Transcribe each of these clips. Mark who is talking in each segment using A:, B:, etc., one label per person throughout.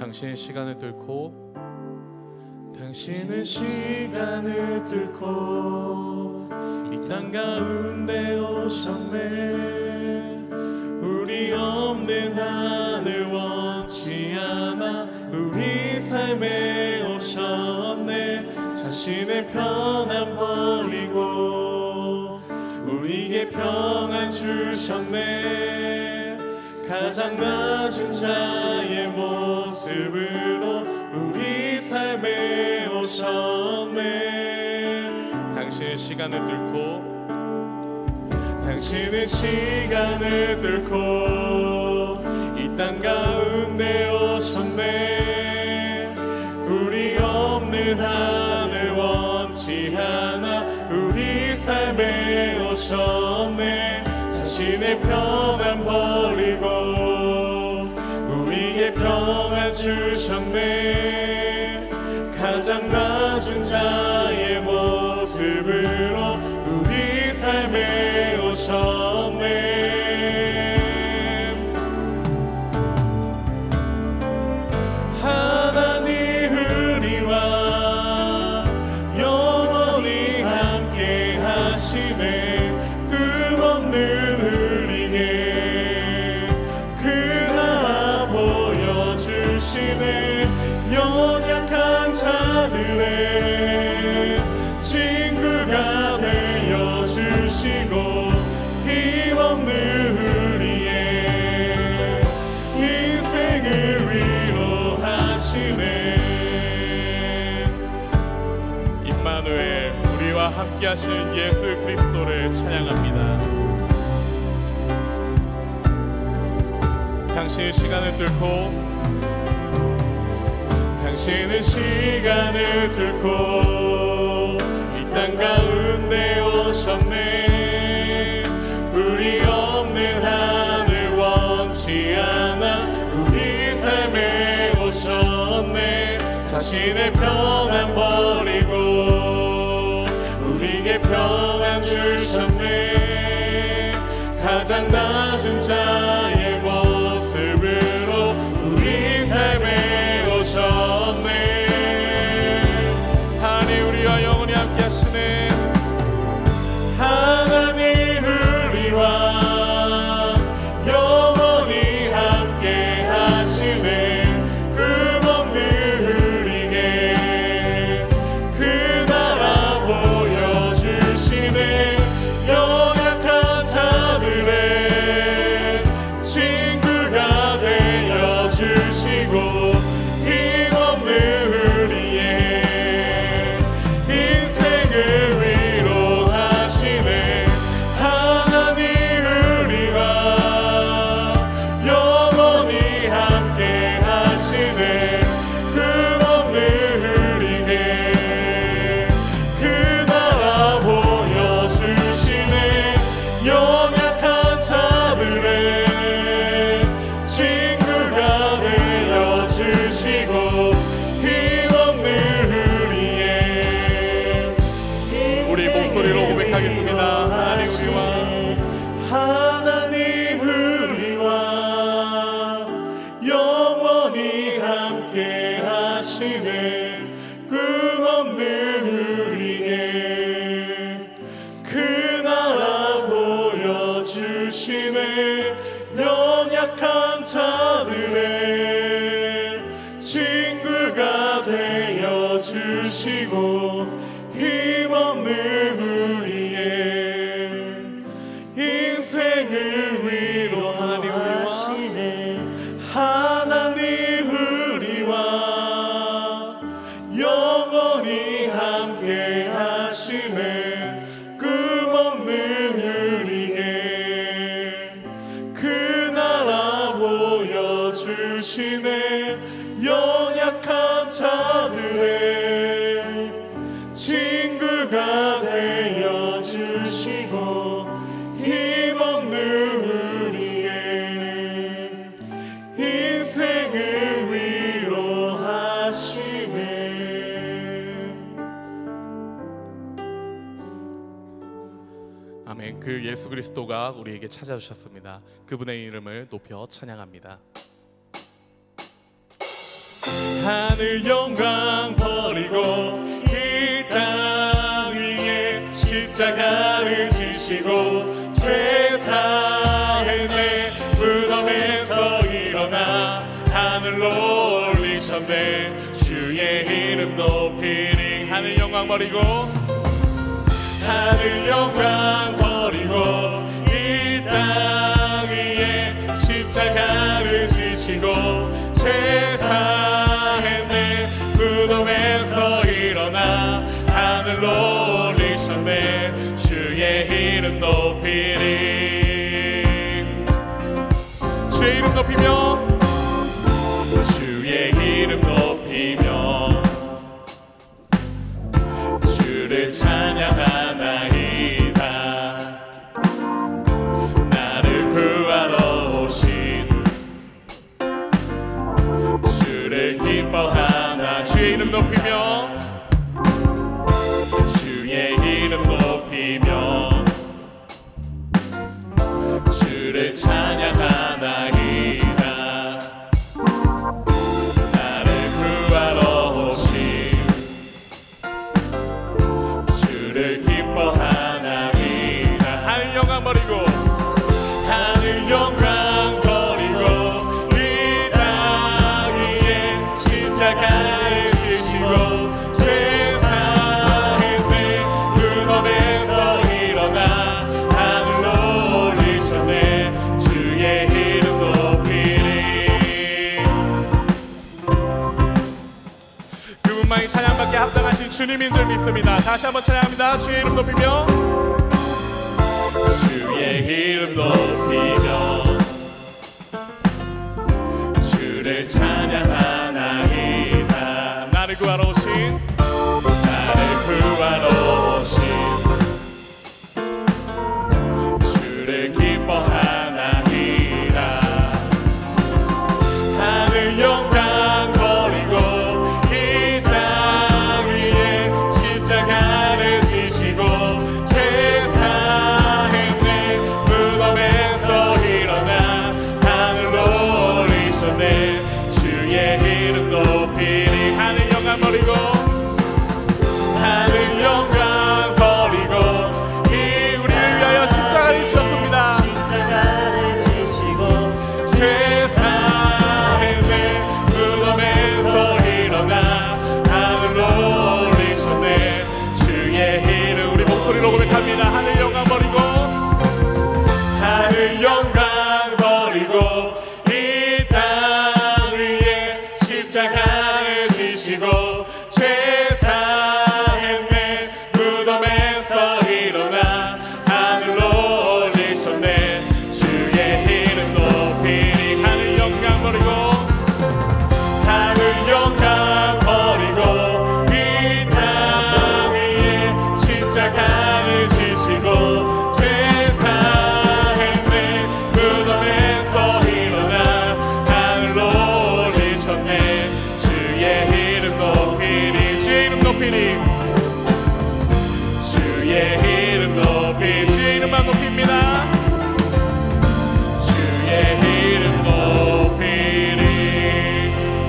A: 당신은 시간을 뚫고 이 땅 가운데 오셨네. 우리 없는 하늘 원치 않아 우리 삶에 오셨네. 자신의 편안 버리고 우리에게 평안 주셨네. 가장 낮은 자의 모습으로 우리 삶에 오셨네. 당신은 시간을 뚫고 이 땅 가운데 오셨네. 우리 없는 하늘 원치 않아 우리 삶에 오셨네. 자신의 평안 버리고 우리에게 평안 주셨네. 가장 낮은 자의 모습으로 우리 삶에 오셨네. 하나님 우리와 영원히 함께 하시네. 끝없는 우리에게 그 나라 보여주시네. 연약한 자들의 친구가 되어주시고 힘없는 우리의 인생을 위로하시네. 임마누엘, 우리와 함께 하시는 예수 그리스도를 찬양합니다. 당신은 시간을 뚫고 이 땅 가운데 오셨네. 우리 없는 하늘 원치 않아 우리 삶에 오셨네. 자신의 평안 버리고 우리에게 평안 주셨네. 가장 낮은 자의 모습으로 우리 삶에 오셨네. 하나님 우리와 영원히 함께 하시네. 하나님 우리와 영원히 함께 하시네. 끝없는 우리에게 그 나라 보여주시네. 연약한 자들의 친구가 되어주시고 힘없는 우리의 인생을 위로하시네. 하나님 우리와 영원히 함께 하시네. 끝없는 우리에게 그 나라 보여주시네. 연약한 자들의 친구가 되어주시고 힘없는 우리의 우리 목소리로 고백하겠습니다. 하나님 우리와 영원히 함께 하시네. 끝없는 우리에게 그 나라 보여주시네. 연약한 자들의 친구가 되어주시고 힘없는 우리의 인생을 위로하시네. 하나님 우리와 영원히 함께 하시네. 끝없는 우리에게 그 나라 보여주시네. 연약한 자들의 친구가 되어주시고 힘없는 우리의 인생을 위로하시네. 아멘. 그 예수 그리스도가 우리에게 찾아주셨습니다. 그분의 이름을 높여 찬양합니다. 하늘 영광 버리고 이 땅 위에 십자가를 지시고 죄 사했네. 무덤에서 일어나 하늘로 올리셨네. 주의 이름 높이리. 하늘 영광 버리고 하늘 영광 버리고 이 땅 위에 십자가를 지시고 죄 사했네. 무덤에서 일어나 하늘로 올리셨네. 주의 이름 높이리. 주의 이름 높이며 주의 이름 높이며 주를 찬양하나이다. 나를 구하러 오신 주를 기뻐하나. 주의 이름 높이며 주의 이름 높이며 주를 찬양하나이다. 나를 구하러 오신 주를 기뻐하나이다. 하늘 영광 버리고 하늘 영광 버리고 이 땅 위에 십자가를 지시고 죄 사했네. 무덤에서 일어나 하늘로 올리셨네. 주의 이름 높이리. 그분만이 찬양받게 합당하신 주님인 줄 믿습니다. 다시 한번 찬양합니다. 주의 이름 높이며 주의 이름 높이며 주를 찬양하나이다. 나를 구하러 오신 주를 기뻐하나이다. 하늘 영광 버리고 이 땅 위에 십자가를 지시고 죄 사했네. 무덤에서 일어나 하늘로 올리셨네. 주의 이름 높이리. 하늘 영광 버리고 하늘 영광 버리고 이 우리를 위하여 십자가를 지셨습니다.
B: 십자가를 지시고
A: 죄 사했네. 무덤에서 일어나 하늘로 올리셨네. 주의 이름 우리 목소리로 고백합니다. 하늘 영광 버리고 하늘 영광 버리고 이 땅 위에 십자가를 지시고 죄 사했네. 무덤에서 일어나 하늘로 올리셨네. 주의 이름 높이리. 하늘 영광 버리고 하늘 영광 버리고 이 땅 위에 십자가를 지시고 죄 사했네. 무덤에서 일어나 하늘로 올리셨네. 주의 이름 높이리. 주의 이름 높이리. 주의 이름 높이. 주의 이름만 높입니다. 주의 이름 높이리.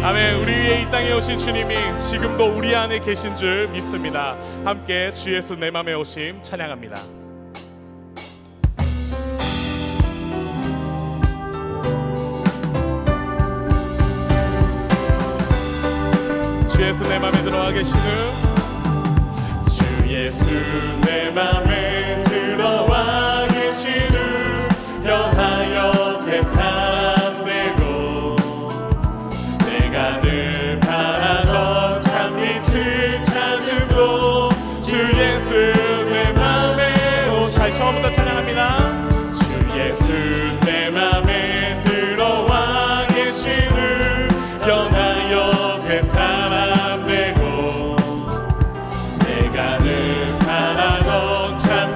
A: 아멘. 우리 위에 이 땅에 오신 주님이 지금도 우리 안에 계신 줄 믿습니다. 함께 주 예수 내 맘에 오심 찬양합니다. 주 예수 내 맘에 들어와 계시는 주 예수 내 맘에 들어와 계시는 변하여 새 사람 되고 내가 늘 바라던 참빛을 찾으고 주 예수 내 맘에 오시. 다시 처음부터 찬양합니다. 주 예수 내 맘에 들어와 계시는 변하여 새 사람 되고 내가 늘 바라던 참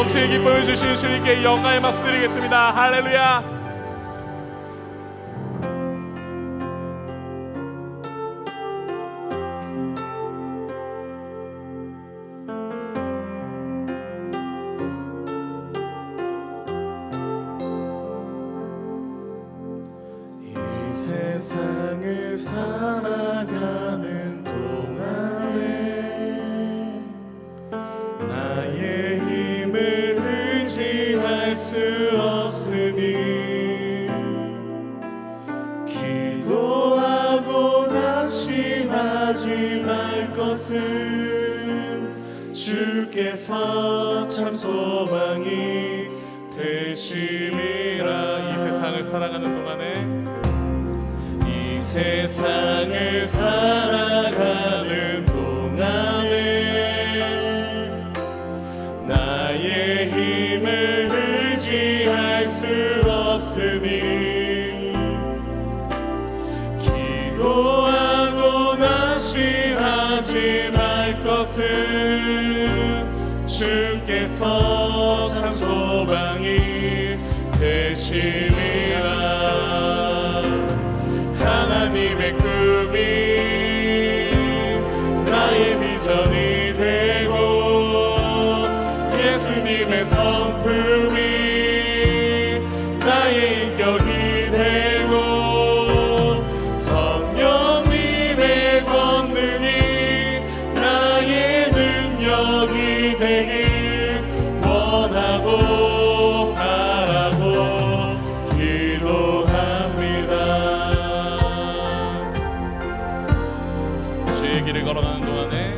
A: 넘치는 기쁨을 주시는 주님께 영광의 말씀 드리겠습니다. 할렐루야.
B: 세상을 살아가는 동안에 나의 힘을 의지할 수 없으니 기도하고 낙심하지 말 것은 주께서 참 소망이 되심이라.
A: 이 세상을 살아가는 동안에
B: 세상을 살아가는 동안에 나의 힘을 의지할 수 없으니 기도하고 낙심하지 말 것은 주께서 참 소망이 되심이라. 하나님의 꿈이 나의 비전이 되고 예수님의 성품이 나의 인격이 되고 성령님의 권능이 나의 능력이 되길 원하고 바라고 기도합니다.
A: 주의 길을 걸어가는 동안에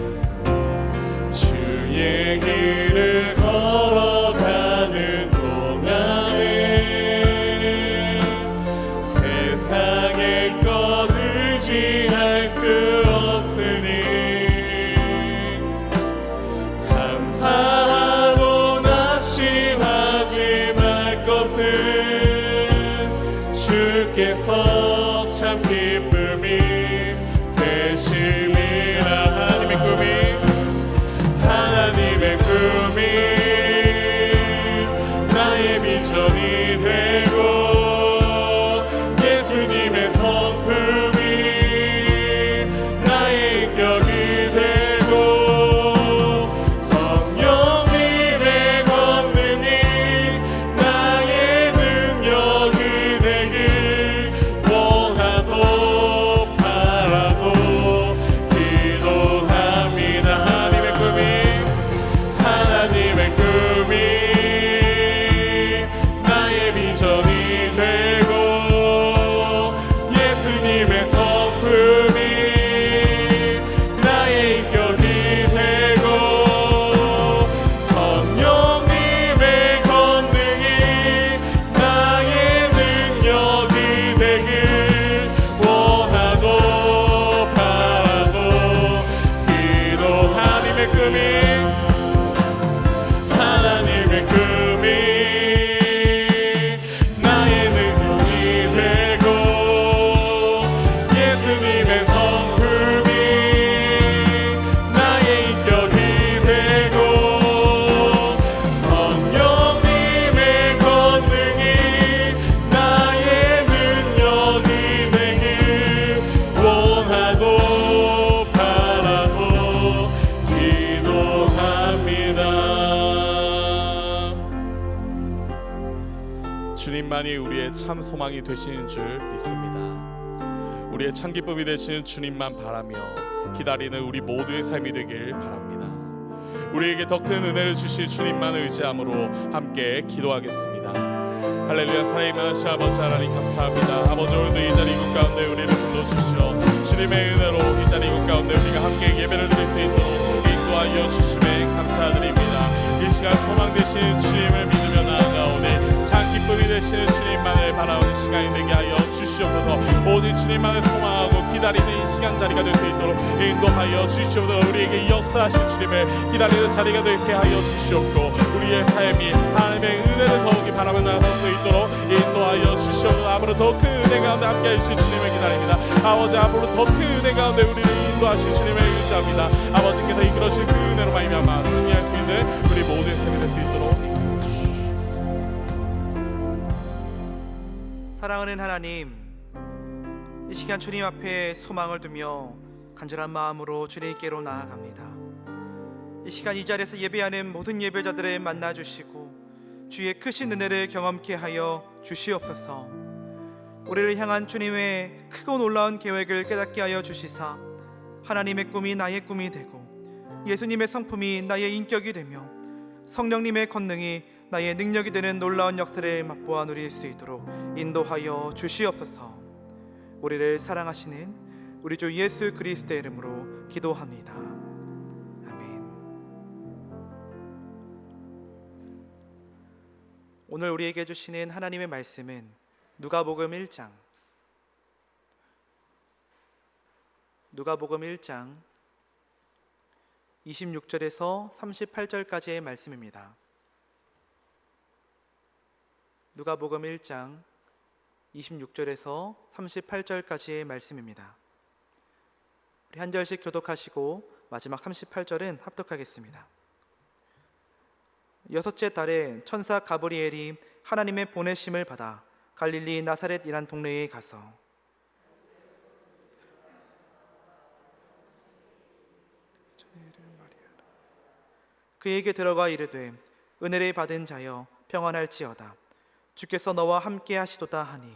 B: 주의 길을 걸어가는 동안에 세상의 것 의지할 수 없으니 감사하고 낙심하지 말 것은 주께서 참 기쁨이 되심이라. 하나님의 꿈이 나의 비전이 되고 예수님의 성품이 나의 인격이 되고 성령님의 권능이 나의 능력이 되길 원하고 바라고 기도합니다. 하나님의 꿈이 나의 비전이 되고 예수님의 성품이 나의 인격이 되고 성령님의 권능이 나의 능력이 되길 원하고 바라고 기도. 하나님의 꿈이 나의 능력이 되고 예수님의 성품이 나의 인격이 되고 성령님의 권능이 나의 능력이 되길 원하고 바라고 기도합니다.
A: 주님만이 우리의 참 소망이 되시는 줄 믿습니다. 우리의 참 기쁨이 되시는 주님만 바라며 기다리는 우리 모두의 삶이 되길 바랍니다. 우리에게 더 큰 은혜를 주실 주님만을 의지함으로 함께 기도하겠습니다. 할렐루야. 살아있는 하나님 아버지 하나님 감사합니다. 아버지 오늘도 이 자리 이곳 가운데 우리를 불러주시어 주님의 은혜로 이 자리 이곳 가운데 우리가 함께 예배를 드릴 수 있도록 인도하여 주심에 감사드립니다. 이 시간 소망 되시는 주님을 믿으며 나아가오니 참 기쁨이 되시는 주님만을 바라보는 시간이 되게 하여 주시옵소서. 오직 주님만을 소망하고 기다리는 이 시간 자리가 될 수 있도록 인도하여 주시옵소서. 우리에게 역사하신 주님을 기다리는 자리가 되게 하여 주시옵고 우리의 삶이 하나님의 은혜를 더욱이 바라며 나설 수 있도록 인도하여 주시옵소서. 앞으로 더 큰 은혜 가운데 함께 해주실 주님을 기다립니다. 아버지 앞으로 더 큰 은혜 가운데 우리를 인도하실 주님을 의지합니다. 아버지께서 이끌어주실 그 은혜로 말미암아 승리할 수 있는 우리 모두의 삶이 될 수 있도록
C: 사랑하는 하나님, 이 시간 주님 앞에 소망을 두며 간절한 마음으로 주님께로 나아갑니다. 이 시간 이 자리에서 예배하는 모든 예배자들을 만나 주시고 주의 크신 은혜를 경험케 하여 주시옵소서. 우리를 향한 주님의 크고 놀라운 계획을 깨닫게 하여 주시사 하나님의 꿈이 나의 꿈이 되고 예수님의 성품이 나의 인격이 되며 성령님의 권능이 나의 능력이 되는 놀라운 역사를 맛보아 누릴 수 있도록 인도하여 주시옵소서. 우리를 사랑하시는 우리 주 예수 그리스도의 이름으로 기도합니다. 아멘. 오늘 우리에게 주시는 하나님의 말씀은 누가복음 1장 26절에서 38절까지의 말씀입니다. 누가복음 1장 26절에서 38절까지의 말씀입니다. 우리 한 절씩 교독하시고 마지막 38절은 합독하겠습니다. 여섯째 달에 천사 가브리엘이 하나님의 보내심을 받아 갈릴리 나사렛이란 동네에 가서 그에게 들어가 이르되 은혜를 받은 자여 평안할지어다 주께서 너와 함께 하시도다 하니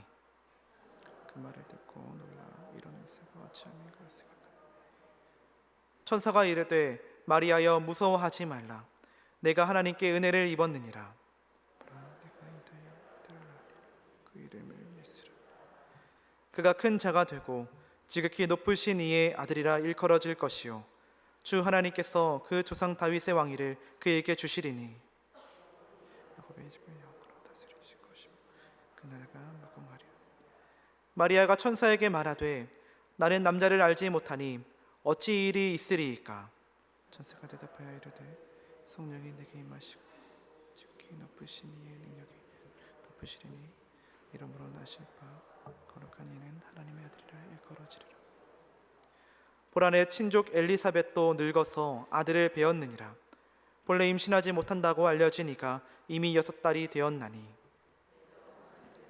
C: 그 말을 듣고 놀라 이러는 새가 어찌함인가 생각하니 천사가 이르되 마리아여 무서워하지 말라 내가 하나님께 은혜를 입었느니라 보라 내가 인자여 데려라 그 이름을 예수라 그가 큰 자가 되고 지극히 높으신 이의 아들이라 일컬어질 것이요 주 하나님께서 그 조상 다윗의 왕위를 그에게 주시리니 야곱의 집을 영으로 다스리실 것이며 그 나라가 무궁하리라. 마리아가 천사에게 말하되 나는 남자를 알지 못하니 어찌 이 일이 있으리이까. 천사가 대답하여 이르되 성령이 내게 임하시고 지극히 높으신 이의 능력이 덮으시리니 이러므로 나실 바 거룩한 이는 하나님의 아들이라 일컬어지리라. 보라 내 친족 엘리사벳도 늙어서 아들을 배었느니라. 본래 임신하지 못한다고 알려진 이가 이미 6달이 되었나니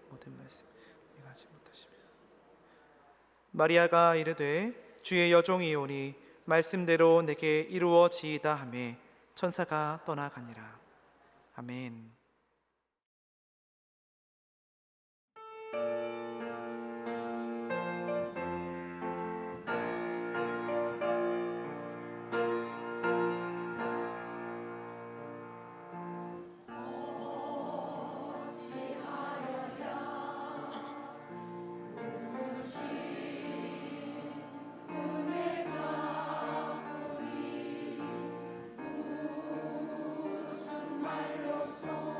C: 모든 말씀 네가 하지 못하시며 마리아가 이르되 주의 여종이오니 말씀대로 내게 이루어지이다 하매 천사가 떠나가니라. 아멘.
D: 말로써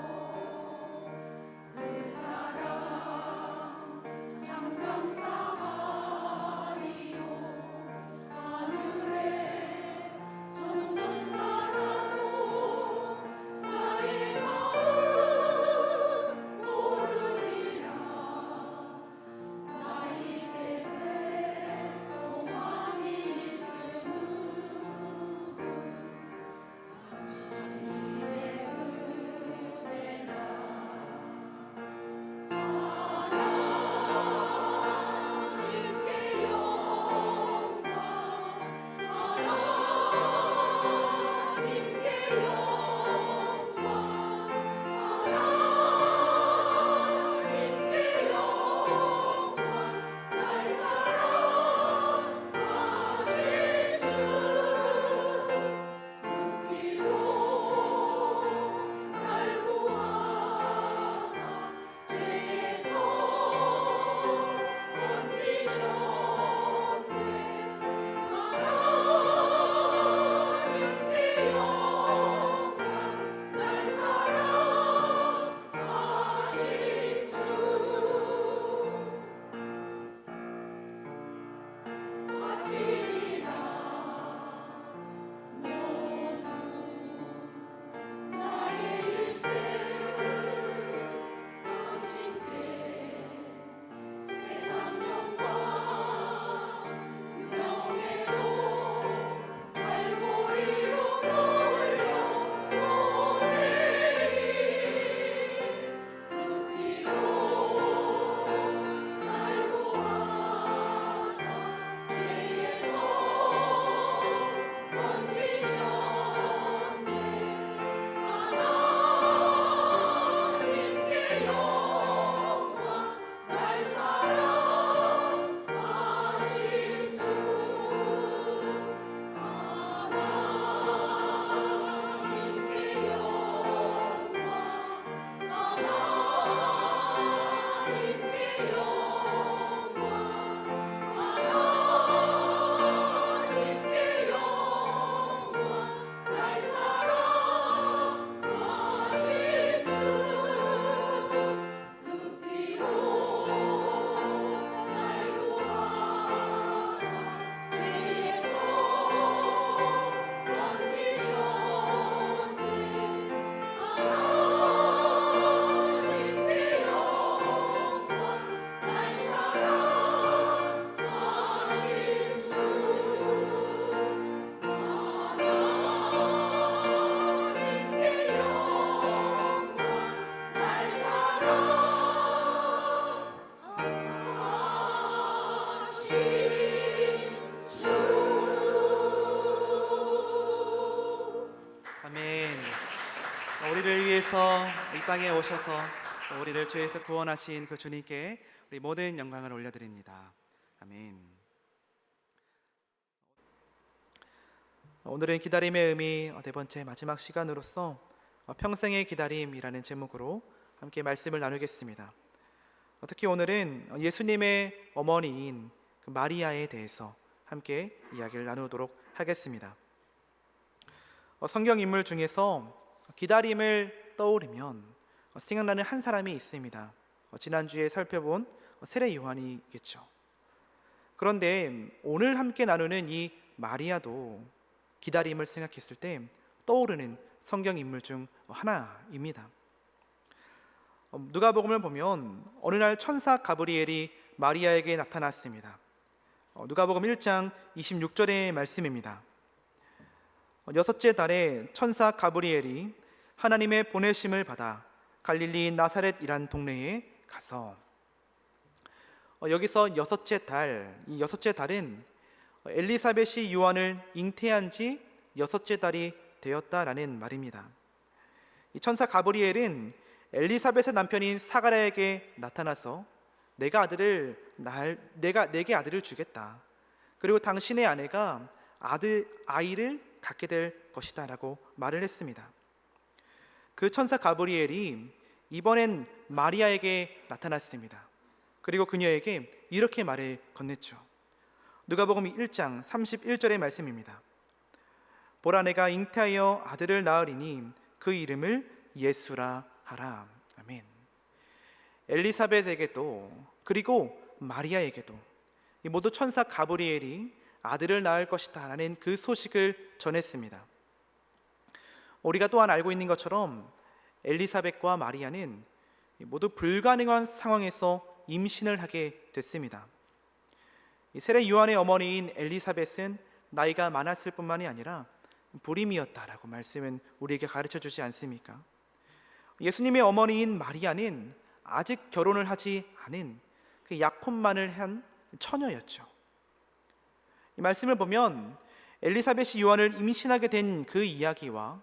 C: 우리를 위해서 이 땅에 오셔서 또 우리를 죄에서 구원하신 그 주님께 우리 모든 영광을 올려드립니다. 아멘. 오늘은 기다림의 의미 네 번째 마지막 시간으로서 평생의 기다림이라는 제목으로 함께 말씀을 나누겠습니다. 특히 오늘은 예수님의 어머니인 그 마리아에 대해서 함께 이야기를 나누도록 하겠습니다. 성경 인물 중에서 기다림을 떠오르면 생각나는 한 사람이 있습니다. 지난주에 살펴본 세례 요한이겠죠. 그런데 오늘 함께 나누는 이 마리아도 기다림을 생각했을 때 떠오르는 성경 인물 중 하나입니다. 누가복음을 보면 어느 날 천사 가브리엘이 마리아에게 나타났습니다. 누가복음 1장 26절의 말씀입니다. 여섯째 달에 천사 가브리엘이 하나님의 보내심을 받아 갈릴리 나사렛이란 동네에 가서, 여기서 여섯째 달, 이 여섯째 달은 엘리사벳이 요한을 잉태한 지 여섯째 달이 되었다라는 말입니다. 이 천사 가브리엘은 엘리사벳의 남편인 사가랴에게 나타나서 내가 내게 아들을 주겠다. 그리고 당신의 아내가 아이를 갖게 될 것이다 라고 말을 했습니다. 그 천사 가브리엘이 이번엔 마리아에게 나타났습니다. 그리고 그녀에게 이렇게 말을 건넸죠. 누가복음 1장 31절의 말씀입니다. 보라, 내가 잉태하여 아들을 낳으리니 그 이름을 예수라 하라. 아멘. 엘리사벳에게도 그리고 마리아에게도 모두 천사 가브리엘이 아들을 낳을 것이다 라는 그 소식을 전했습니다. 우리가 또한 알고 있는 것처럼 엘리사벳과 마리아는 모두 불가능한 상황에서 임신을 하게 됐습니다. 세례 요한의 어머니인 엘리사벳은 나이가 많았을 뿐만이 아니라 불임이었다라고 말씀은 우리에게 가르쳐 주지 않습니까? 예수님의 어머니인 마리아는 아직 결혼을 하지 않은 그 약혼만을 한 처녀였죠. 이 말씀을 보면 엘리사벳이 요한을 임신하게 된 그 이야기와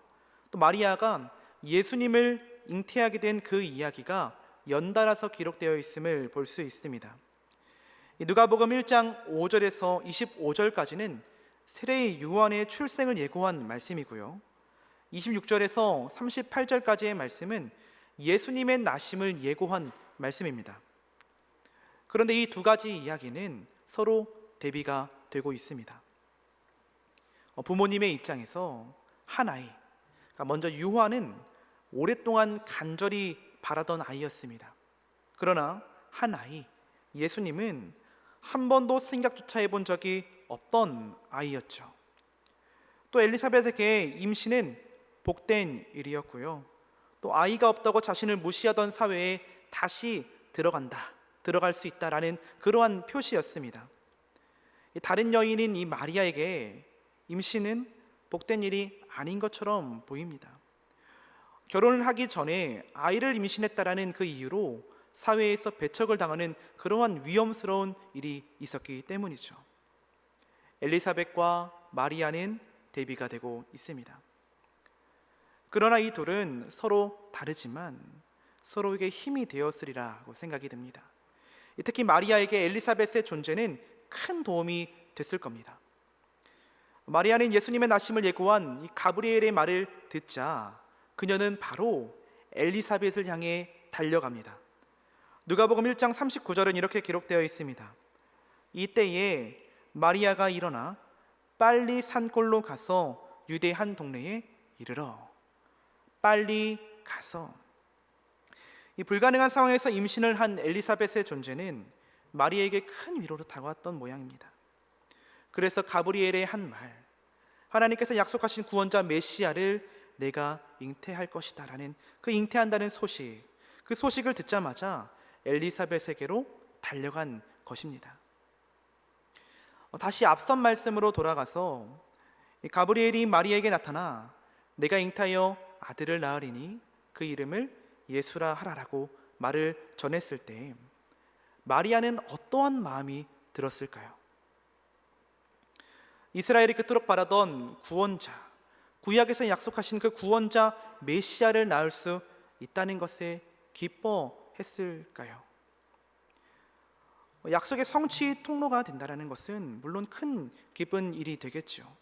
C: 또 마리아가 예수님을 잉태하게 된 그 이야기가 연달아서 기록되어 있음을 볼 수 있습니다. 누가복음 1장 5절에서 25절까지는 세례 요한의 출생을 예고한 말씀이고요, 26절에서 38절까지의 말씀은 예수님의 나심을 예고한 말씀입니다. 그런데 이 두 가지 이야기는 서로 대비가 되고 있습니다. 부모님의 입장에서 한 아이, 먼저 요한은 오랫동안 간절히 바라던 아이였습니다. 그러나 한 아이, 예수님은 한 번도 생각조차 해본 적이 없던 아이였죠. 또 엘리사벳에게 임신은 복된 일이었고요, 또 아이가 없다고 자신을 무시하던 사회에 다시 들어갈 수 있다라는 그러한 표시였습니다. 다른 여인인 이 마리아에게 임신은 복된 일이 아닌 것처럼 보입니다. 결혼을 하기 전에 아이를 임신했다라는 그 이유로 사회에서 배척을 당하는 그러한 위험스러운 일이 있었기 때문이죠. 엘리사벳과 마리아는 대비가 되고 있습니다. 그러나 이 둘은 서로 다르지만 서로에게 힘이 되었으리라고 생각이 듭니다. 특히 마리아에게 엘리사벳의 존재는 큰 도움이 됐을 겁니다. 마리아는 예수님의 나심을 예고한 이 가브리엘의 말을 듣자 그녀는 바로 엘리사벳을 향해 달려갑니다. 누가복음 1장 39절은 이렇게 기록되어 있습니다. 이때에 마리아가 일어나 빨리 산골로 가서 유대 한 동네에 이르러. 빨리 가서. 이 불가능한 상황에서 임신을 한 엘리사벳의 존재는 마리아에게 큰 위로로 다가왔던 모양입니다. 그래서 가브리엘의 한 말, 하나님께서 약속하신 구원자 메시아를 내가 잉태할 것이다 라는 그 잉태한다는 소식, 그 소식을 듣자마자 엘리사벳에게로 달려간 것입니다. 다시 앞선 말씀으로 돌아가서 가브리엘이 마리아에게 나타나 내가 잉태하여 아들을 낳으리니 그 이름을 예수라 하라라고 말을 전했을 때 마리아는 어떠한 마음이 들었을까요? 이스라엘이 그토록 바라던 구약에서 약속하신 그 구원자 메시아를 낳을 수 있다는 것에 기뻐했을까요? 약속의 성취 통로가 된다는 것은 물론 큰 기쁜 일이 되겠죠.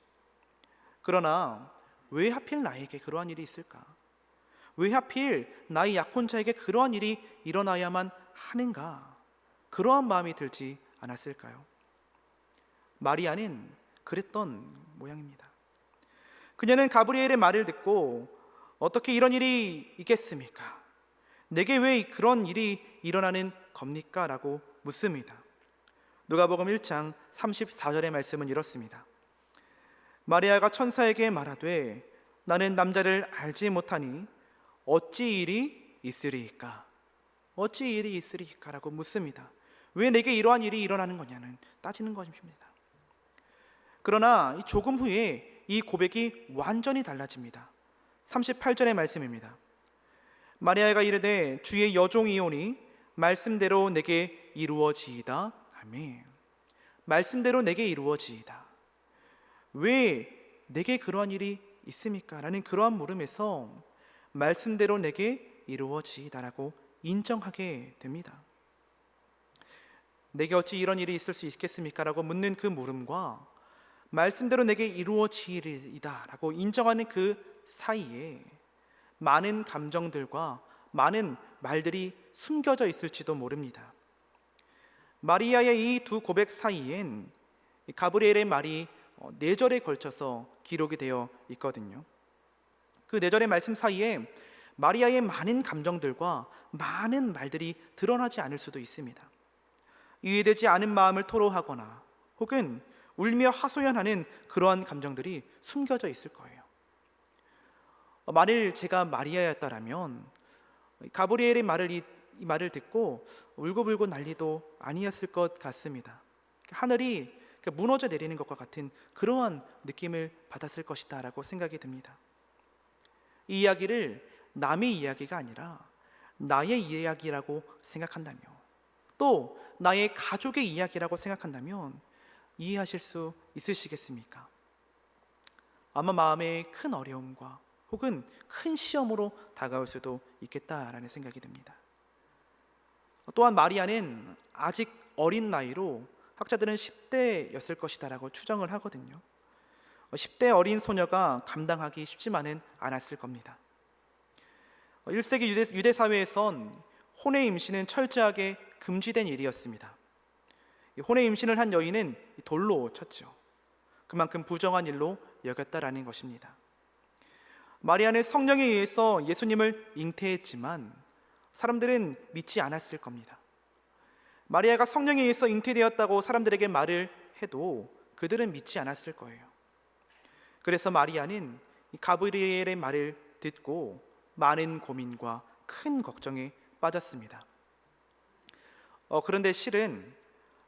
C: 그러나 왜 하필 나에게 그러한 일이 있을까? 왜 하필 나의 약혼자에게 그러한 일이 일어나야만 하는가? 그러한 마음이 들지 않았을까요? 마리아는 그랬던 모양입니다. 그녀는 가브리엘의 말을 듣고 어떻게 이런 일이 있겠습니까? 내게 왜 그런 일이 일어나는 겁니까? 라고 묻습니다. 누가복음 1장 34절의 말씀은 이렇습니다. 마리아가 천사에게 말하되 나는 남자를 알지 못하니 어찌 일이 있으리이까? 어찌 일이 있으리이까? 라고 묻습니다. 왜 내게 이러한 일이 일어나는 거냐는 따지는 것입니다. 그러나 조금 후에 이 고백이 완전히 달라집니다. 38절의 말씀입니다. 마리아가 이르되 주의 여종이오니 말씀대로 내게 이루어지이다. 아멘. 말씀대로 내게 이루어지이다. 왜 내게 그러한 일이 있습니까? 라는 그러한 물음에서 말씀대로 내게 이루어지이다라고 인정하게 됩니다. 내게 어찌 이런 일이 있을 수 있겠습니까? 라고 묻는 그 물음과 말씀대로 내게 이루어지이다 라고 인정하는 그 사이에 많은 감정들과 많은 말들이 숨겨져 있을지도 모릅니다. 마리아의 이 두 고백 사이엔 가브리엘의 말이 4절에 걸쳐서 기록이 되어 있거든요. 그 4절의 말씀 사이에 마리아의 많은 감정들과 많은 말들이 드러나지 않을 수도 있습니다. 이해되지 않은 마음을 토로하거나 혹은 울며 하소연하는 그러한 감정들이 숨겨져 있을 거예요. 만일 제가 마리아였다면 가브리엘의 이 말을 듣고 울고불고 난리도 아니었을 것 같습니다. 하늘이 무너져 내리는 것과 같은 그러한 느낌을 받았을 것이다 라고 생각이 듭니다. 이 이야기를 남의 이야기가 아니라 나의 이야기라고 생각한다면, 또 나의 가족의 이야기라고 생각한다면 이해하실 수 있으시겠습니까? 아마 마음에 큰 어려움과 혹은 큰 시험으로 다가올 수도 있겠다라는 생각이 듭니다. 또한 마리아는 아직 어린 나이로 학자들은 10대였을 것이다 라고 추정을 하거든요. 10대 어린 소녀가 감당하기 쉽지만은 않았을 겁니다. 1세기 유대 사회에선 혼의 임신은 철저하게 금지된 일이었습니다. 혼의 임신을 한 여인은 돌로 쳤죠. 그만큼 부정한 일로 여겼다라는 것입니다. 마리아는 성령에 의해서 예수님을 잉태했지만 사람들은 믿지 않았을 겁니다. 마리아가 성령에 의해서 잉태되었다고 사람들에게 말을 해도 그들은 믿지 않았을 거예요. 그래서 마리아는 가브리엘의 말을 듣고 많은 고민과 큰 걱정에 빠졌습니다. 그런데 실은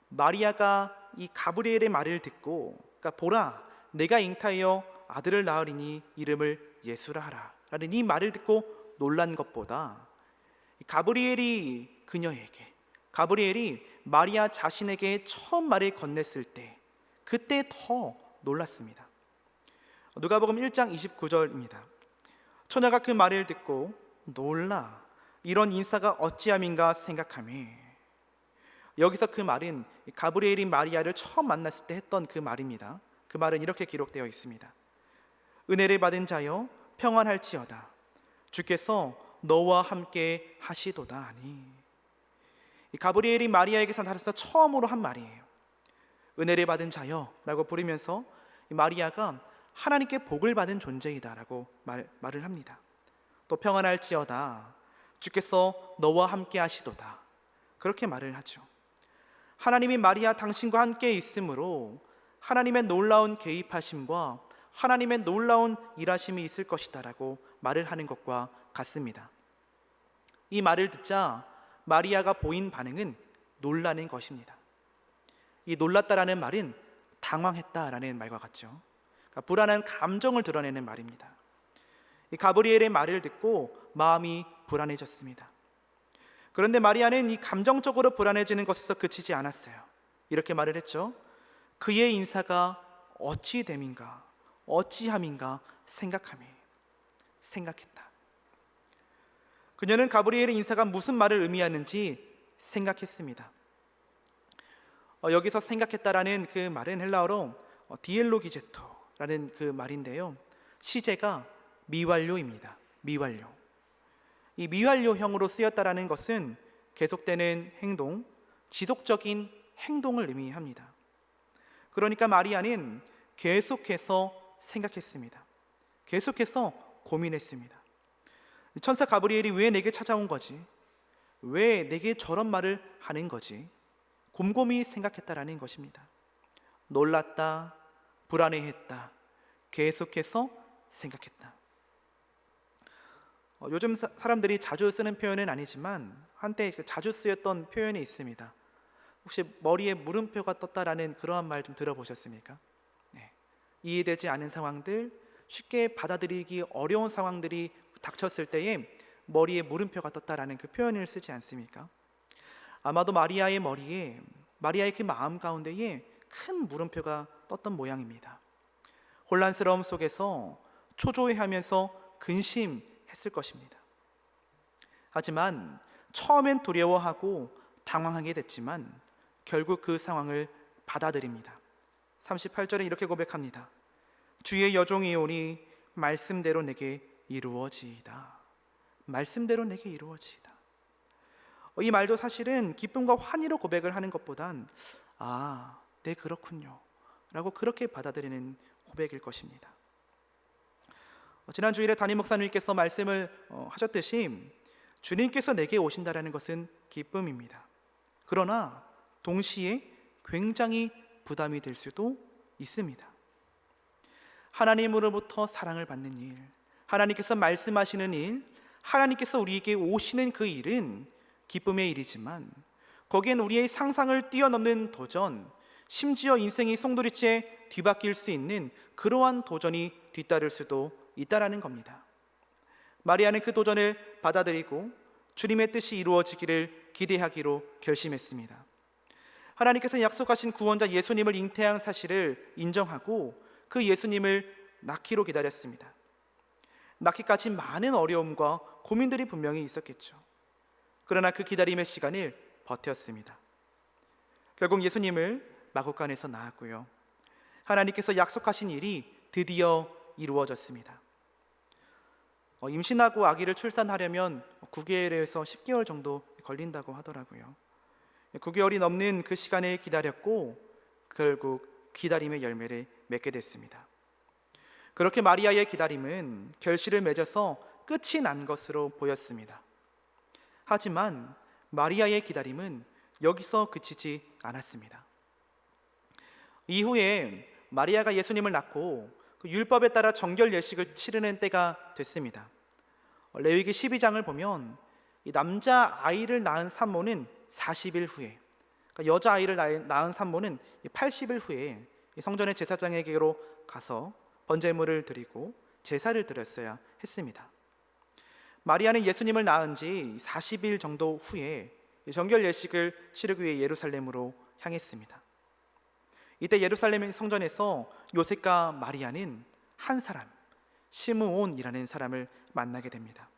C: 마리아가 이 가브리엘의 말을 듣고, 그러니까 보라, 내가 잉타하여 아들을 낳으리니 이름을 예수라 하라 라는 이 말을 듣고 놀란 것보다 가브리엘이 마리아 자신에게 처음 말을 건넸을 때 그때 더 놀랐습니다. 누가복음 1장 29절입니다. 처녀가 그 말을 듣고 놀라 이런 인사가 어찌함인가 생각하매, 여기서 그 말은 가브리엘이 마리아를 처음 만났을 때 했던 그 말입니다. 그 말은 이렇게 기록되어 있습니다. 은혜를 받은 자여 평안할지어다 주께서 너와 함께 하시도다 하니. 가브리엘이 마리아에게서 나타나서 처음으로 한 말이에요. 은혜를 받은 자여 라고 부르면서 마리아가 하나님께 복을 받은 존재이다 라고 말을 합니다. 또 평안할지어다 주께서 너와 함께 하시도다 그렇게 말을 하죠. 하나님이 마리아 당신과 함께 있으므로 하나님의 놀라운 개입하심과 하나님의 놀라운 일하심이 있을 것이다 라고 말을 하는 것과 같습니다. 이 말을 듣자 마리아가 보인 반응은 놀라는 것입니다. 이 놀랐다라는 말은 당황했다라는 말과 같죠. 그러니까 불안한 감정을 드러내는 말입니다. 이 가브리엘의 말을 듣고 마음이 불안해졌습니다. 그런데 마리아는 이 감정적으로 불안해지는 것에서 그치지 않았어요. 이렇게 말을 했죠. 그의 인사가 어찌 됨인가, 어찌함인가 생각했다. 그녀는 가브리엘의 인사가 무슨 말을 의미하는지 생각했습니다. 여기서 생각했다라는 그 말은 헬라어로 디엘로기제토라는 그 말인데요, 시제가 미완료입니다. 미완료. 이 미완료형으로 쓰였다라는 것은 계속되는 행동, 지속적인 행동을 의미합니다. 그러니까 마리아는 계속해서 생각했습니다. 계속해서 고민했습니다. 천사 가브리엘이 왜 내게 찾아온 거지? 왜 내게 저런 말을 하는 거지? 곰곰이 생각했다라는 것입니다. 놀랐다, 불안해했다, 계속해서 생각했다. 요즘 사람들이 자주 쓰는 표현은 아니지만 한때 자주 쓰였던 표현이 있습니다. 혹시 머리에 물음표가 떴다라는 그러한 말 좀 들어보셨습니까? 네. 이해되지 않은 상황들, 쉽게 받아들이기 어려운 상황들이 닥쳤을 때에 머리에 물음표가 떴다라는 그 표현을 쓰지 않습니까? 아마도 마리아의 머리에, 마리아의 그 마음 가운데에 큰 물음표가 떴던 모양입니다. 혼란스러움 속에서 초조해하면서 근심했을 것입니다. 하지만 처음엔 두려워하고 당황하게 됐지만 결국 그 상황을 받아들입니다. 38절에 이렇게 고백합니다. 주의 여종이 오니 말씀대로 내게 이루어지이다. 말씀대로 내게 이루어지이다. 이 말도 사실은 기쁨과 환희로 고백을 하는 것보단 네, 그렇군요 라고 그렇게 받아들이는 고백일 것입니다. 지난 주일에 담임 목사님께서 말씀을 하셨듯이 주님께서 내게 오신다라는 것은 기쁨입니다. 그러나 동시에 굉장히 부담이 될 수도 있습니다. 하나님으로부터 사랑을 받는 일, 하나님께서 말씀하시는 일, 하나님께서 우리에게 오시는 그 일은 기쁨의 일이지만 거기엔 우리의 상상을 뛰어넘는 도전, 심지어 인생이 송두리째 뒤바뀔 수 있는 그러한 도전이 뒤따를 수도 있다라는 겁니다. 마리아는 그 도전을 받아들이고 주님의 뜻이 이루어지기를 기대하기로 결심했습니다. 하나님께서 약속하신 구원자 예수님을 잉태한 사실을 인정하고 그 예수님을 낳기로 기다렸습니다. 낳기까지 많은 어려움과 고민들이 분명히 있었겠죠. 그러나 그 기다림의 시간을 버텼습니다. 결국 예수님을 마구간에서 낳았고요. 하나님께서 약속하신 일이 드디어 이루어졌습니다. 임신하고 아기를 출산하려면 9개월에서 10개월 정도 걸린다고 하더라고요. 9개월이 넘는 그 시간을 기다렸고 결국 기다림의 열매를 맺게 됐습니다. 그렇게 마리아의 기다림은 결실을 맺어서 끝이 난 것으로 보였습니다. 하지만 마리아의 기다림은 여기서 그치지 않았습니다. 이후에 마리아가 예수님을 낳고 그 율법에 따라 정결 예식을 치르는 때가 됐습니다. 레위기 12장을 보면 이 남자 아이를 낳은 산모는 40일 후에, 그러니까 여자 아이를 낳은 산모는 80일 후에 성전의 제사장에게로 가서 번제물을 드리고 제사를 드렸어야 했습니다. 마리아는 예수님을 낳은 지 40일 정도 후에 정결 예식을 치르기 위해 예루살렘으로 향했습니다. 이때 예루살렘 성전에서 요셉과 마리아는 한 사람, 시므온이라는 사람을 만나게 됩니다.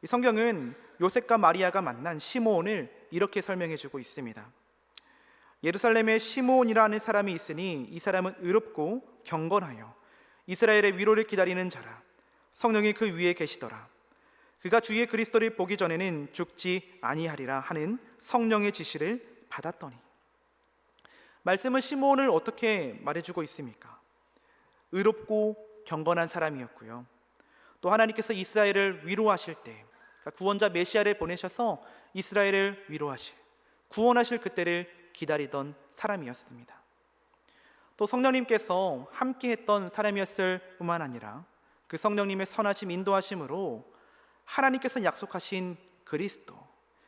C: 이 성경은 요셉과 마리아가 만난 시므온을 이렇게 설명해 주고 있습니다. 예루살렘에 시므온이라는 사람이 있으니 이 사람은 의롭고 경건하여 이스라엘의 위로를 기다리는 자라. 성령이 그 위에 계시더라. 그가 주의 그리스도를 보기 전에는 죽지 아니하리라 하는 성령의 지시를 받았더니. 말씀은 시므온을 어떻게 말해주고 있습니까? 의롭고 경건한 사람이었고요. 또 하나님께서 이스라엘을 위로하실 때, 그러니까 구원자 메시아를 보내셔서 이스라엘을 위로하실, 구원하실 그때를 기다리던 사람이었습니다. 또 성령님께서 함께했던 사람이었을 뿐만 아니라 그 성령님의 선하심 인도하심으로 하나님께서 약속하신 그리스도,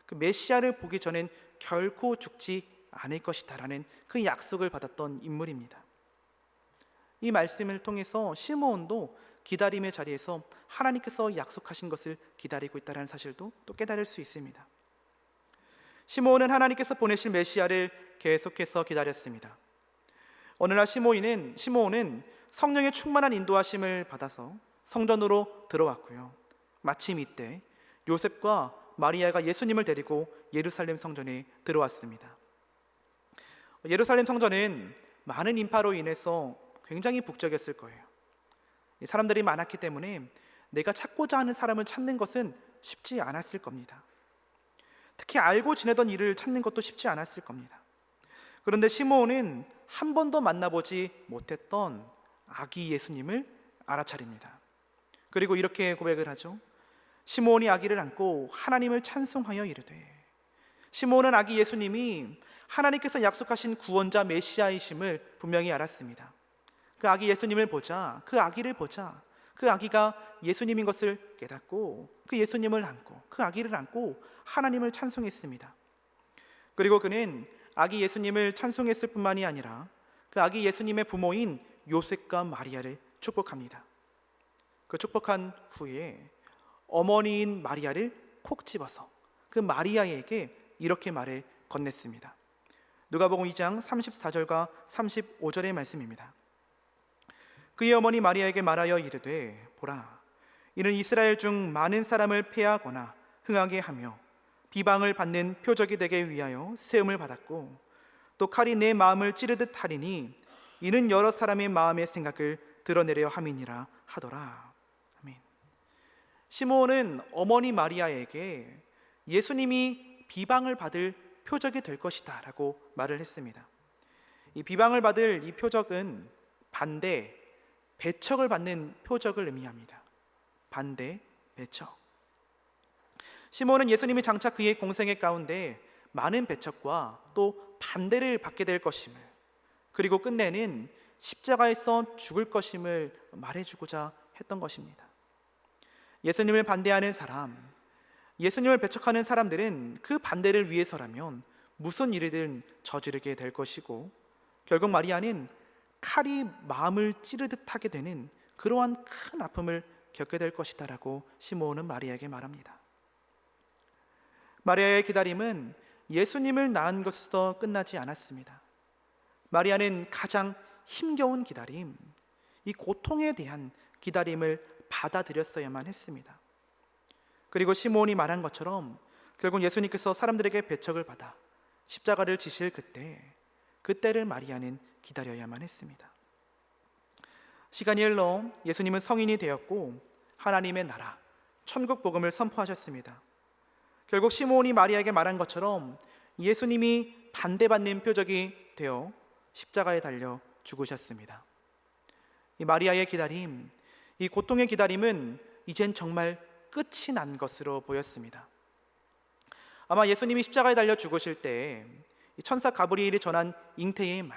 C: 그 메시아를 보기 전엔 결코 죽지 않을 것이다라는 그 약속을 받았던 인물입니다. 이 말씀을 통해서 시므온도 기다림의 자리에서 하나님께서 약속하신 것을 기다리고 있다는 사실도 또 깨달을 수 있습니다. 시므온은 하나님께서 보내실 메시아를 계속해서 기다렸습니다. 어느 날 시므온은 성령의 충만한 인도하심을 받아서 성전으로 들어왔고요. 마침 이때 요셉과 마리아가 예수님을 데리고 예루살렘 성전에 들어왔습니다. 예루살렘 성전은 많은 인파로 인해서 굉장히 북적였을 거예요. 사람들이 많았기 때문에 내가 찾고자 하는 사람을 찾는 것은 쉽지 않았을 겁니다. 특히 알고 지내던 이를 찾는 것도 쉽지 않았을 겁니다. 그런데 시므온은 한 번도 만나보지 못했던 아기 예수님을 알아차립니다. 그리고 이렇게 고백을 하죠. 시므온이 아기를 안고 하나님을 찬송하여 이르되, 시므온은 아기 예수님이 하나님께서 약속하신 구원자 메시아이심을 분명히 알았습니다. 그 아기 예수님을 보자, 그 아기를 보자, 그 아기가 예수님인 것을 깨닫고 그 예수님을 안고, 그 아기를 안고 하나님을 찬송했습니다. 그리고 그는 아기 예수님을 찬송했을 뿐만이 아니라 그 아기 예수님의 부모인 요셉과 마리아를 축복합니다. 그 축복한 후에 어머니인 마리아를 콕 집어서 그 마리아에게 이렇게 말을 건넸습니다. 누가복음 2장 34절과 35절의 말씀입니다. 그의 어머니 마리아에게 말하여 이르되, 보라, 이는 이스라엘 중 많은 사람을 폐하거나 흥하게 하며 비방을 받는 표적이 되게 위하여 세움을 받았고, 또 칼이 내 마음을 찌르듯 하리니 이는 여러 사람의 마음의 생각을 드러내려 함이니라 하더라. 아멘. 시므온은 어머니 마리아에게 예수님이 비방을 받을 표적이 될 것이다 라고 말을 했습니다. 이 비방을 받을 이 표적은 반대, 배척을 받는 표적을 의미합니다. 반대, 배척. 시므온은 예수님이 장차 그의 공생의 가운데 많은 배척과 또 반대를 받게 될 것임을, 그리고 끝내는 십자가에서 죽을 것임을 말해주고자 했던 것입니다. 예수님을 반대하는 사람, 예수님을 배척하는 사람들은 그 반대를 위해서라면 무슨 일이든 저지르게 될 것이고, 결국 마리아는 칼이 마음을 찌르듯 하게 되는 그러한 큰 아픔을 겪게 될 것이다 라고 시므온은 마리아에게 말합니다. 마리아의 기다림은 예수님을 낳은 것에서 끝나지 않았습니다. 마리아는 가장 힘겨운 기다림, 이 고통에 대한 기다림을 받아들였어야만 했습니다. 그리고 시므온이 말한 것처럼 결국 예수님께서 사람들에게 배척을 받아 십자가를 지실 그때를 마리아는 기다려야만 했습니다. 시간이 흘러 예수님은 성인이 되었고 하나님의 나라, 천국 복음을 선포하셨습니다. 결국 시므온이 마리아에게 말한 것처럼 예수님이 반대받는 표적이 되어 십자가에 달려 죽으셨습니다. 이 마리아의 기다림, 이 고통의 기다림은 이젠 정말 끝이 난 것으로 보였습니다. 아마 예수님이 십자가에 달려 죽으실 때 천사 가브리엘이 전한 잉태의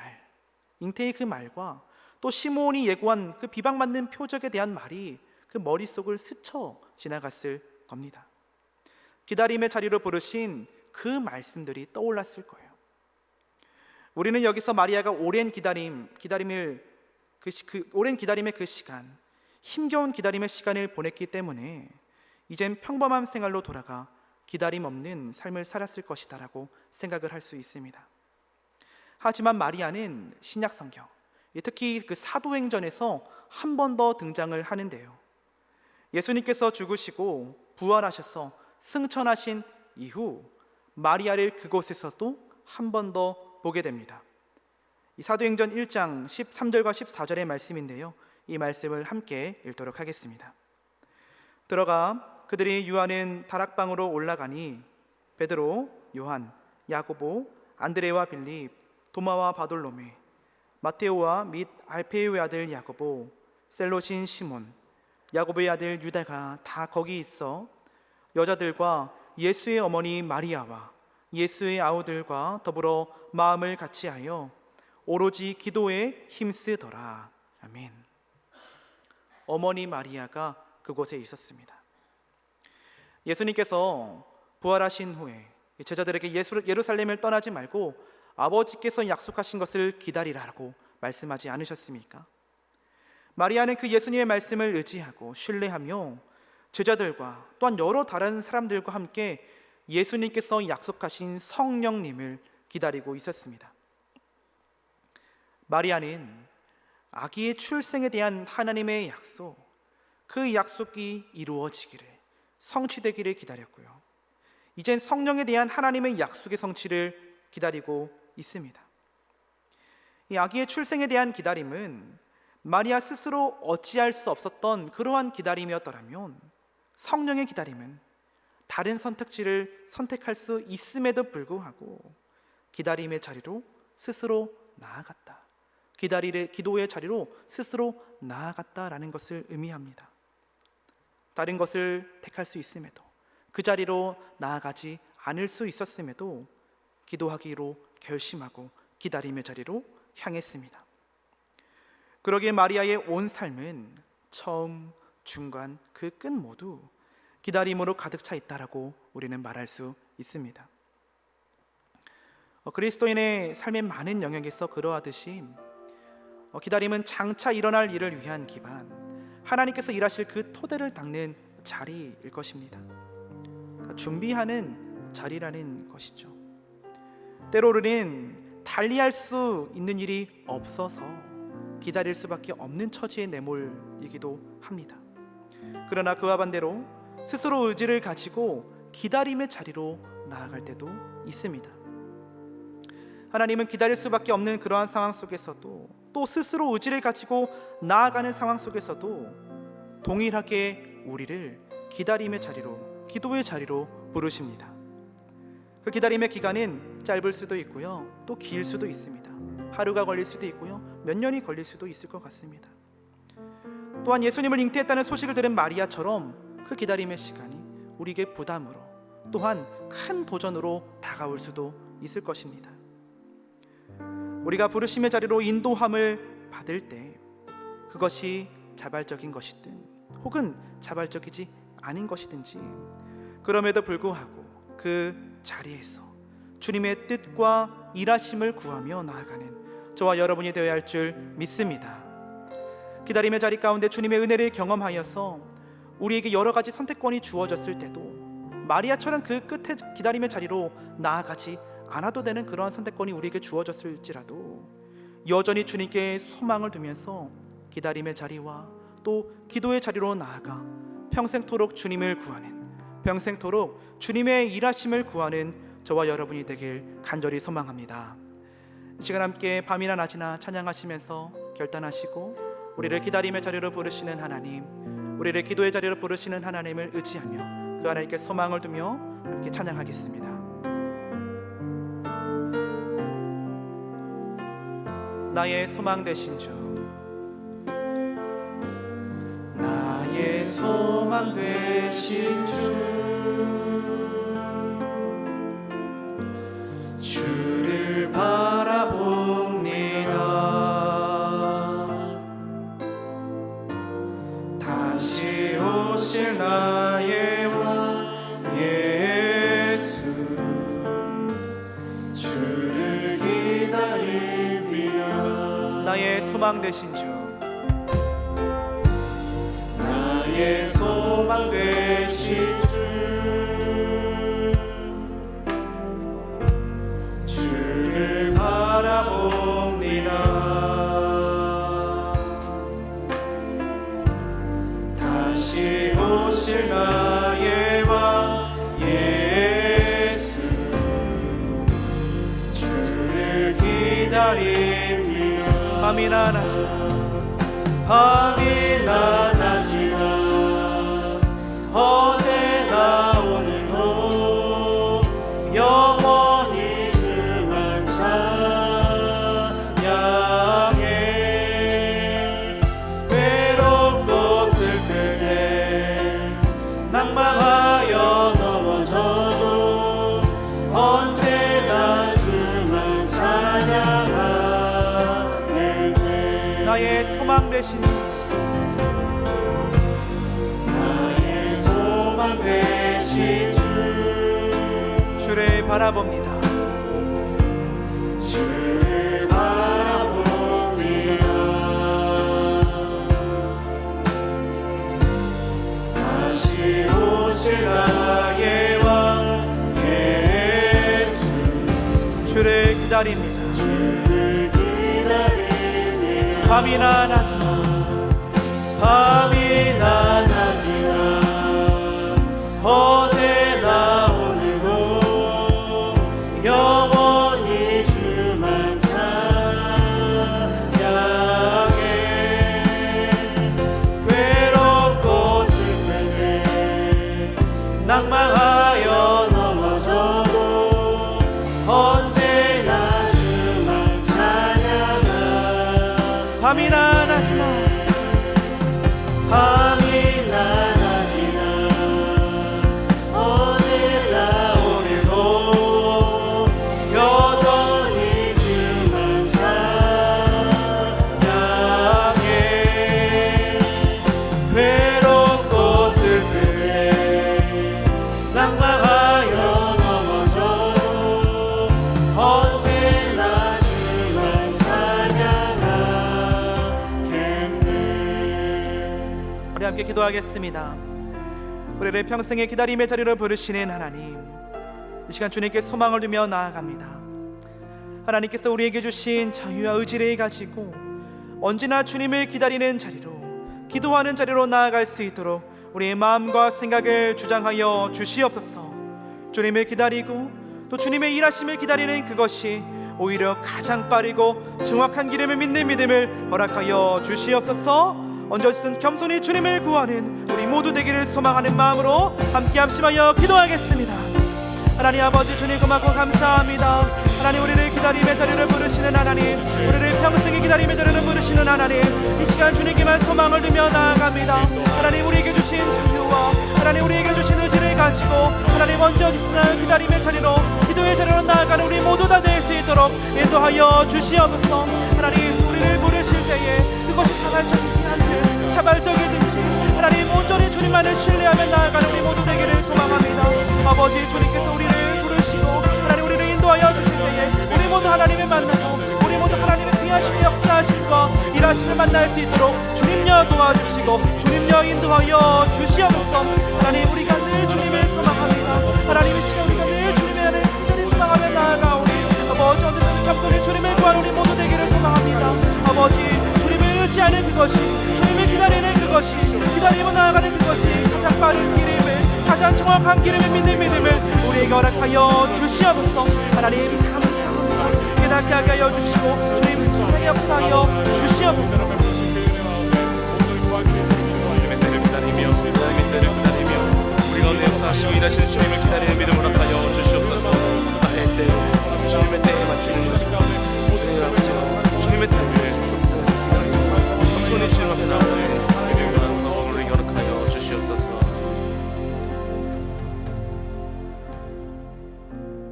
C: 그 말과 또 시므온이 예고한 그 비방받는 표적에 대한 말이 그 머릿속을 스쳐 지나갔을 겁니다. 기다림의 자리로 부르신 그 말씀들이 떠올랐을 거예요. 우리는 여기서 마리아가 오랜 기다림의 그 시간, 힘겨운 기다림의 시간을 보냈기 때문에 이젠 평범한 생활로 돌아가 기다림 없는 삶을 살았을 것이다 라고 생각을 할 수 있습니다. 하지만 마리아는 신약 성경, 특히 그 사도행전에서 한 번 더 등장을 하는데요. 예수님께서 죽으시고 부활하셔서 승천하신 이후 마리아를 그곳에서도 한 번 더 보게 됩니다. 이 사도행전 1장 13절과 14절의 말씀인데요, 이 말씀을 함께 읽도록 하겠습니다. 들어가 그들이 유하는 다락방으로 올라가니 베드로, 요한, 야고보, 안드레와 빌립, 도마와 바돌로메, 마테오와 및 알페오의 아들 야고보, 셀롯인 시몬, 야고보의 아들 유다가 다 거기 있어 여자들과 예수의 어머니 마리아와 예수의 아우들과 더불어 마음을 같이하여 오로지 기도에 힘쓰더라. 아멘. 어머니 마리아가 그곳에 있었습니다. 예수님께서 부활하신 후에 제자들에게 예루살렘을 떠나지 말고 아버지께서 약속하신 것을 기다리라고 말씀하지 않으셨습니까? 마리아는 그 예수님의 말씀을 의지하고 신뢰하며 제자들과 또한 여러 다른 사람들과 함께 예수님께서 약속하신 성령님을 기다리고 있었습니다. 마리아는 아기의 출생에 대한 하나님의 약속, 그 약속이 이루어지기를, 성취되기를 기다렸고요. 이젠 성령에 대한 하나님의 약속의 성취를 기다리고 있습니다. 이 아기의 출생에 대한 기다림은 마리아 스스로 어찌할 수 없었던 그러한 기다림이었더라면, 성령의 기다림은 다른 선택지를 선택할 수 있음에도 불구하고 기다림의 자리로 스스로 나아갔다, 기도의 자리로 스스로 나아갔다라는 것을 의미합니다. 다른 것을 택할 수 있음에도, 그 자리로 나아가지 않을 수 있었음에도 기도하기로 결심하고 기다림의 자리로 향했습니다. 그러기에 마리아의 온 삶은 처음, 중간, 그 끝 모두 기다림으로 가득 차 있다라고 우리는 말할 수 있습니다. 그리스도인의 삶의 많은 영역에서 그러하듯이 기다림은 장차 일어날 일을 위한 기반, 하나님께서 일하실 그 토대를 닦는 자리일 것입니다. 준비하는 자리라는 것이죠. 때로는 달리할 수 있는 일이 없어서 기다릴 수밖에 없는 처지에 내몰리기도 합니다. 그러나 그와 반대로 스스로 의지를 가지고 기다림의 자리로 나아갈 때도 있습니다. 하나님은 기다릴 수밖에 없는 그러한 상황 속에서도, 또 스스로 의지를 가지고 나아가는 상황 속에서도 동일하게 우리를 기다림의 자리로, 기도의 자리로 부르십니다. 그 기다림의 기간은 짧을 수도 있고요, 또 길 수도 있습니다. 하루가 걸릴 수도 있고요, 몇 년이 걸릴 수도 있을 것 같습니다. 또한 예수님을 잉태했다는 소식을 들은 마리아처럼 그 기다림의 시간이 우리에게 부담으로, 또한 큰 도전으로 다가올 수도 있을 것입니다. 우리가 부르심의 자리로 인도함을 받을 때 그것이 자발적인 것이든 혹은 자발적이지 않은 것이든지, 그럼에도 불구하고 그 자리에서 주님의 뜻과 일하심을 구하며 나아가는 저와 여러분이 되어야 할 줄 믿습니다. 기다림의 자리 가운데 주님의 은혜를 경험하여서 우리에게 여러 가지 선택권이 주어졌을 때도 마리아처럼 그 끝에 기다림의 자리로 나아가지 않아도 되는 그러한 선택권이 우리에게 주어졌을지라도 여전히 주님께 소망을 두면서 기다림의 자리와 또 기도의 자리로 나아가 평생토록 주님을 구하는, 평생토록 주님의 일하심을 구하는 저와 여러분이 되길 간절히 소망합니다. 이 시간 함께 밤이나 낮이나 찬양하시면서 결단하시고 우리를 기다림의 자리로 부르시는 하나님, 우리를 기도의 자리로 부르시는 하나님을 의지하며 그 하나님께 소망을 두며 함께 찬양하겠습니다. 나의 소망 되신 주, 나의 소망 되신 주, 주를 바라봅니다. 다시 오실 나의 왕 예수, 주를 기다립니다. 나의 소망 되신 주, 나의 소망 되신 주, 주를 바라봅니다. 다시 오실 나의 왕 예수, 주를 기다립니다. 밤이나 낮이나, 밤이나 낮이나, 어제나 오늘도 영원히 주만 찬양해. 괴롭고 슬플 때 낭망하여 넘어져도 언제나 주만 찬양할 때 나의 소망 되신 주, 나의 소망 되신 주, 주를 바라봅니다. 주를 바라봅니다. 다시 오실 나의 왕 예수, 주를 기다립니다. 주를 기다립니다. 밤이나 낮이나 밤이나 낮이나 어제나 오늘도 영원히 주만 찬양해. 괴롭고 슬플 때 낭망하여 넘어져도 언제나 주만 찬양하. 밤이나 낮이나 밤이나 낮이나 어제나 오늘도 여전히 주만 찬양해. 괴롭고 슬플 때 낭망하여 넘어져도 언제나 주만 찬양하겠네. 우리 함께 기도하겠습니다. 우리를 평생의 기다림의 자리로 부르시는 하나님, 이 시간 주님께 소망을 두며 나아갑니다. 하나님께서 우리에게 주신 자유와 의지를 가지고 언제나 주님을 기다리는 자리로, 기도하는 자리로 나아갈 수 있도록 우리의 마음과 생각을 주장하여 주시옵소서. 주님을 기다리고 또 주님의 일하심을 기다리는 그것이 오히려 가장 빠르고 정확한 길임을 믿는 믿음을 허락하여 주시옵소서. 언제든 겸손히 주님을 구하는 우리 모두 되기를 소망하는 마음으로 함께 합심하여 기도하겠습니다. 하나님 아버지, 주님 고맙고 감사합니다. 하나님, 우리를 기다림의 자리를 부르시는 하나님, 우리를 평생의 기다림의 자리를 부르시는 하나님, 이 시간 주님께만 소망을 두며 나아갑니다. 하나님, 우리에게 주신 자유와 하나님 우리에게 주신 의지를 가지고 하나님 언제 어디서나 기다림의 자리로, 기도의 자리로 나아가는 우리 모두 다 될 수 있도록 인도하여 주시옵소서. 하나님, 우리를 부르실 때에 그것이 자발적이지 않든 자발적이든지 하나님 온전히 주님만을 신뢰하며 나아가는 우리 모두 되기를 소망합니다. 아버지, 주님께서 우리를 부르시고 하나님 우리를 인도하여 주실 때에 우리 모두 하나님을 만나고 우리 모두 하나님의 귀하신 역사하심과 일하심을 만날 수 있도록 주님여 도와주시고 주님여 인도하여 주시옵소서. 하나님, 우리가 늘 주님을 소망합니다. 하나님, 이 시간 우리가 늘 주님의 안에 온전히 소망하며 나아가오니 아버지, 언제든 겸손히 주님을 구하는 우리 모두 되기를 소망합니다. 아버지, 주님을 의지하는 그것이, 주님을 기다리는 그것이, 기다리며 나아가는 그것이 가장 빠른 길임을, 가장 정확한 길임을 믿는 믿음을 우리에게 허락하여 주시옵소서. 하나님 감사합니다. 깨닫게 하게 하여 주시고 주님 수상의 역사하여 주시옵소서.
B: 주님의 때를 기다리며 하나님의 때를 기다리며 우리 가운데 역사하시고 일하시는 주님을 기다리는 믿음을 허락하여 주시옵소서. 나의 때, 주님의 때에 맞추는 주님의 때를 겸손히 주님 앞에 나오는 믿음을 허락하여 주시옵소서.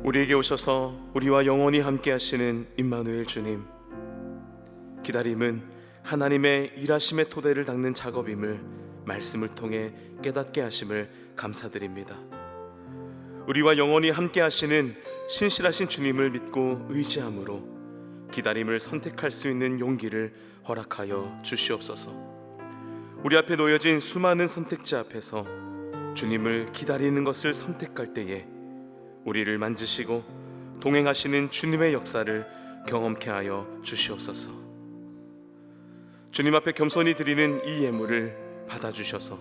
B: 우리에게 오셔서 우리와 영원히 함께 하시는 임마누엘 주님, 기다림은 하나님의 일하심의 토대를 닦는 작업임을 말씀을 통해 깨닫게 하심을 감사드립니다. 우리와 영원히 함께 하시는 신실하신 주님을 믿고 의지함으로 기다림을 선택할 수 있는 용기를 허락하여 주시옵소서. 우리 앞에 놓여진 수많은 선택지 앞에서 주님을 기다리는 것을 선택할 때에 우리를 만지시고 동행하시는 주님의 역사를 경험케 하여 주시옵소서. 주님 앞에 겸손히 드리는 이 예물을 받아주셔서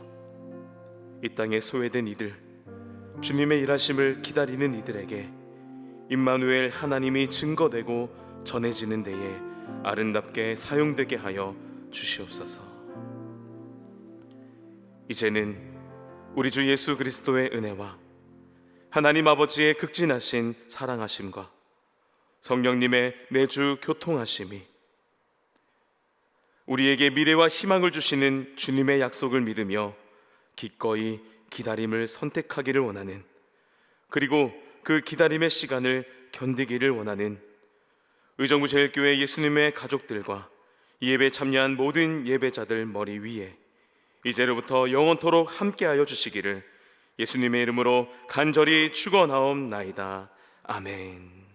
B: 이 땅에 소외된 이들, 주님의 일하심을 기다리는 이들에게 임마누엘 하나님이 증거되고 전해지는 데에 아름답게 사용되게 하여 주시옵소서. 이제는 우리 주 예수 그리스도의 은혜와 하나님 아버지의 극진하신 사랑하심과 성령님의 내주 교통하심이 우리에게 미래와 희망을 주시는 주님의 약속을 믿으며 기꺼이 기다림을 선택하기를 원하는, 그리고 그 기다림의 시간을 견디기를 원하는 의정부 제일교회 예수님의 가족들과 이 예배에 참여한 모든 예배자들 머리 위에 이제로부터 영원토록 함께하여 주시기를 예수님의 이름으로 간절히 축원하옵나이다. 아멘.